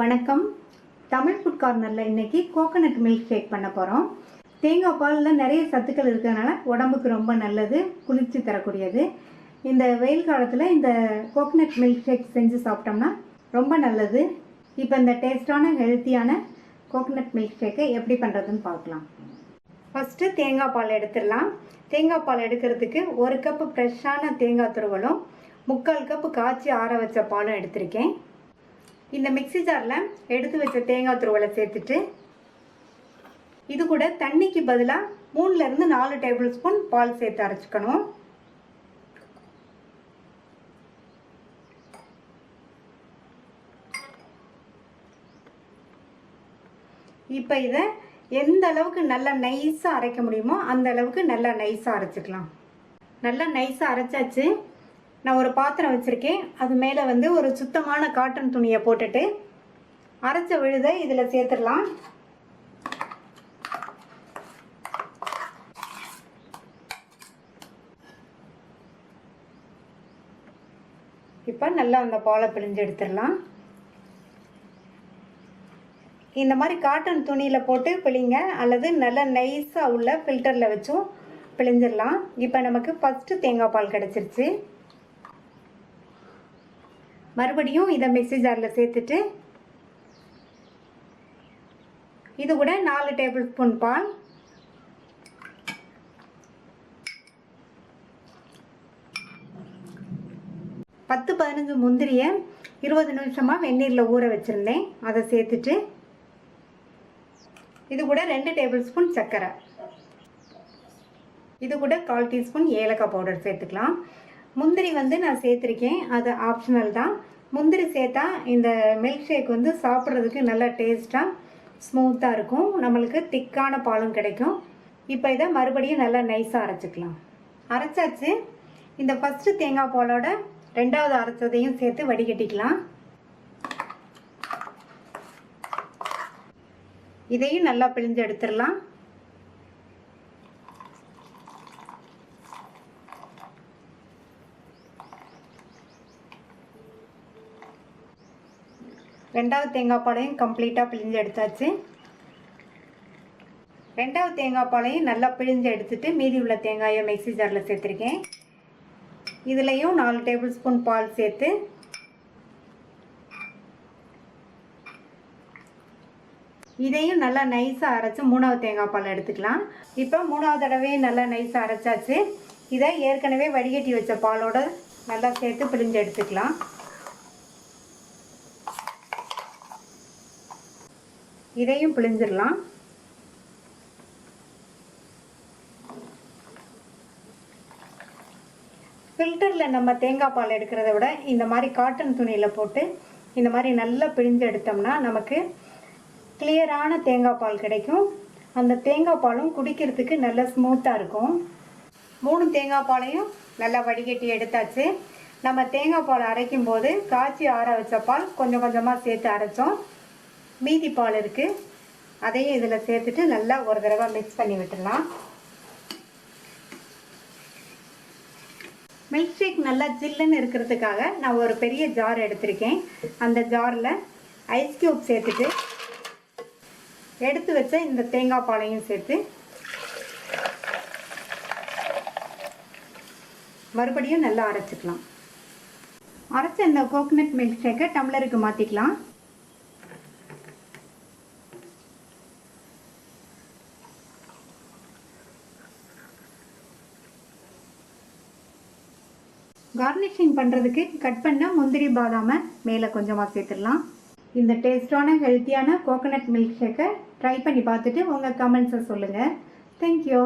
வணக்கம். தமிழ் ஃபுட் கார்னரில் இன்றைக்கி கோகோனட் மில்க் ஷேக் பண்ண போகிறோம். தேங்காய் பாலில் நிறைய சத்துக்கள் இருக்கிறதுனால உடம்புக்கு ரொம்ப நல்லது, குளிர்ச்சி தரக்கூடியது. இந்த வெயில் காலத்தில் இந்த கோகோனட் மில்க் ஷேக் செஞ்சு சாப்பிட்டோம்னா ரொம்ப நல்லது. இப்போ இந்த டேஸ்டான ஹெல்த்தியான கோகோனட் மில்க் ஷேக்கை எப்படி பண்ணுறதுன்னு பார்க்கலாம். ஃபஸ்ட்டு தேங்காய் பால் எடுத்துடலாம். தேங்காய் பால் எடுக்கிறதுக்கு 1 கப்பு ஃப்ரெஷ்ஷான தேங்காய் துருவலும் 3/4 கப்பு காய்ச்சி ஆற வச்ச பாலும் எடுத்திருக்கேன். இந்த மிக்ஸி ஜாரில் எடுத்து வச்ச தேங்காய் துருவலை சேர்த்துட்டு இது கூட தண்ணிக்கு பதிலாக 3லேருந்து 4 டேபிள் ஸ்பூன் பால் சேர்த்து அரைச்சிக்கணும். இப்போ இதை எந்த அளவுக்கு நல்லா நைஸாக அரைக்க முடியுமோ அந்த அளவுக்கு நல்லா நைஸாக அரைச்சிக்கலாம். நல்லா நைஸாக அரைச்சாச்சு. நான் ஒரு பாத்திரம் வச்சுருக்கேன். அது மேலே ஒரு சுத்தமான காட்டன் துணியை போட்டுட்டு அரைச்ச விழுதை இதில் சேர்த்துடலாம். இப்போ நல்லா அந்த பாலை பிழிஞ்சு எடுத்துடலாம். இந்த மாதிரி காட்டன் துணியில் போட்டு பிழிங்க, அல்லது நல்லா நைஸாக உள்ள ஃபில்டரில் வச்சும் பிழிஞ்சிடலாம். இப்போ நமக்கு ஃபஸ்ட்டு தேங்காய் பால் கிடச்சிருச்சு. மறுபடியும் இதை மிக்ஸி ஜாரில் சேர்த்துட்டு இது கூட 4 டேபிள் ஸ்பூன் பால், பத்து 15 முந்திரியை 20 நிமிஷமாக வெந்நீரில் ஊற வச்சுருந்தேன், அதை சேர்த்துட்டு இது கூட 2 டேபிள் ஸ்பூன் சர்க்கரை, இது கூட 1/4 டீஸ்பூன் ஏலக்காய் பவுடர் சேர்த்துக்கலாம். முந்திரி நான் சேர்த்துருக்கேன், அது ஆப்ஷனல் தான். முந்திரி சேர்த்தா இந்த மில்க் ஷேக் சாப்பிட்றதுக்கு நல்லா டேஸ்ட்டாக ஸ்மூத்தாக இருக்கும், நம்மளுக்கு திக்கான பாலும் கிடைக்கும். இப்போ இதை மறுபடியும் நல்லா நைஸாக அரைச்சிக்கலாம். அரைச்சாச்சு. இந்த ஃபஸ்ட்டு தேங்காய் பாலோட 2வது அரைச்சதையும் சேர்த்து வடிகட்டிக்கலாம். இதையும் நல்லா பிழிஞ்சு எடுத்துடலாம். ரெண்டாவது தேங்காய் பாலையும் கம்ப்ளீட்டாக பிழிஞ்சு எடுத்தாச்சு. 2வது தேங்காய் பாலையும் நல்லா பிழிஞ்சு எடுத்துட்டு மீதி உள்ள தேங்காயை மிக்ஸி ஜாரில் சேர்த்துருக்கேன். இதுலேயும் 4 டேபிள் ஸ்பூன் பால் சேர்த்து இதையும் நல்லா நைஸாக அரைச்சி 3வது தேங்காய் பால் எடுத்துக்கலாம். இப்போ 3வது தடவையும் நல்லா நைஸாக அரைச்சாச்சு. இதை ஏற்கனவே வடிகட்டி வச்ச பாலோட நல்லா சேர்த்து பிழிஞ்சு எடுத்துக்கலாம். இதையும் பிழிஞ்சிடலாம். ஃபில்டரில் நம்ம தேங்காய் பால் எடுக்கிறத விட இந்த மாதிரி காட்டன் துணியில் போட்டு இந்த மாதிரி நல்லா பிழிஞ்சு எடுத்தோம்னா நமக்கு கிளியரான தேங்காய் பால் கிடைக்கும். அந்த தேங்காய் பாலும் குடிக்கிறதுக்கு நல்ல ஸ்மூத்தாக இருக்கும். 3 தேங்காய் பாலையும் நல்லா வடிகட்டி எடுத்தாச்சு. நம்ம தேங்காய் பால் அரைக்கும் போது காய்ச்சி ஆற வச்ச பால் கொஞ்சம் கொஞ்சமாக சேர்த்து அரைச்சோம். மீதி பால் இருக்குது, அதையும் இதில் சேர்த்துட்டு நல்லா ஒரு தடவை மிக்ஸ் பண்ணி விட்டுடலாம். மில்க் ஷேக் நல்லா ஜில்லுன்னு இருக்கிறதுக்காக நான் ஒரு பெரிய ஜார் எடுத்திருக்கேன். அந்த ஜாரில் ஐஸ் க்யூப் சேர்த்துட்டு எடுத்து வச்ச இந்த தேங்காய் பாலையும் சேர்த்து மறுபடியும் நல்லா அரைச்சிக்கலாம். அரைச்ச இந்த கோகோனட் மில்க் ஷேக்கை டம்ளருக்கு மாற்றிக்கலாம். கார்னிஷிங் பண்ணுறதுக்கு கட் பண்ண முந்திரி பாதாமை மேலே கொஞ்சமாக சேர்த்துடலாம். இந்த டேஸ்டான ஹெல்த்தியான கோகோனட் மில்க் ஷேக்கை ட்ரை பண்ணி பார்த்துட்டு உங்கள் கமெண்ட்ஸை சொல்லுங்கள். தேங்க்யூ.